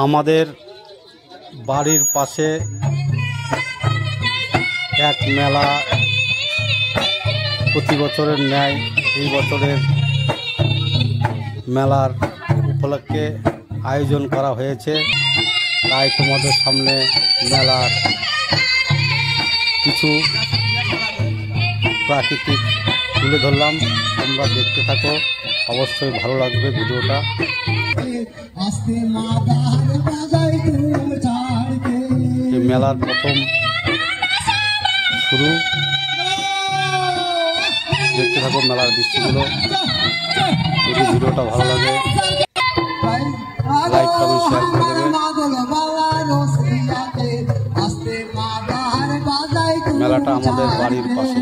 আমাদের বাড়ির পাশে এক মেলা প্রতি বছরের ন্যায় এই বছরের মেলার উপলক্ষে আয়োজন করা হয়েছে। তাই তোমাদের সামনে মেলার কিছু প্রাকৃতিক তুলে ধরলাম, তোমরা দেখতে থাকো, অবশ্যই ভালো লাগবে ভিডিওটা। এই মেলার প্রথম শুরু, দেখতে থাকো মেলার দৃশ্যগুলো। যদি ভিডিওটা ভালো লাগে লাইক কমেন্ট শেয়ার করে দেবে। মেলাটা আমাদের বাড়ির পাশে,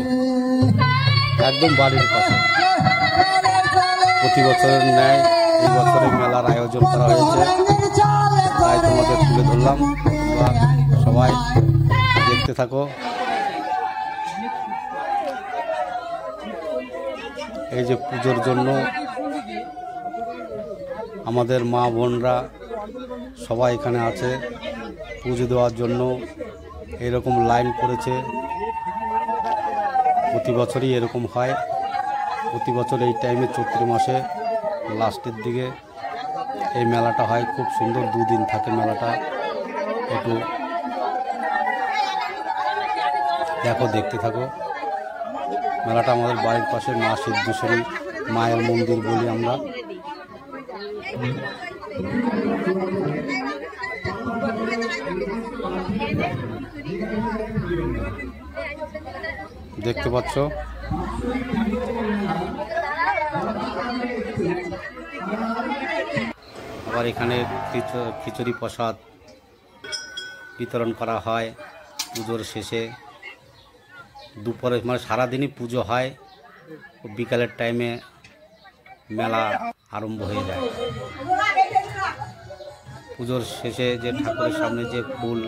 একদম বাড়ির পাশে। প্রতি বছরের ন্যায় এই বছরে মেলার আয়োজন করা হয়েছে, তাই তোমাদের তুলে ধরলাম। সবাই দেখতে থাকো। এই যে পুজোর জন্য আমাদের মা বোনরা সবাই এখানে আছে পুজো দেওয়ার জন্য, এরকম লাইন পড়েছে। প্রতি বছরই এরকম হয়, প্রতি বছর এই টাইমে চৈত্র মাসে লাস্টের দিকে এই মেলাটা হয়। খুব সুন্দর, দুদিন থাকে মেলাটা। একটু দেখো, দেখতে থাকো। মেলাটা আমাদের বাড়ির পাশে মা সিদ্ধেশ্বরী মায়ের মন্দির বলি আমরা। দেখতে পাচ্ছ আবার এখানে খিচুড়ি প্রসাদ বিতরণ করা হয় পুজোর শেষে। দুপুরে মানে সারাদিনই পুজো হয়, বিকালের টাইমে মেলা আরম্ভ হয়ে যায়। পুজোর শেষে যে ঠাকুরের সামনে যে ফুল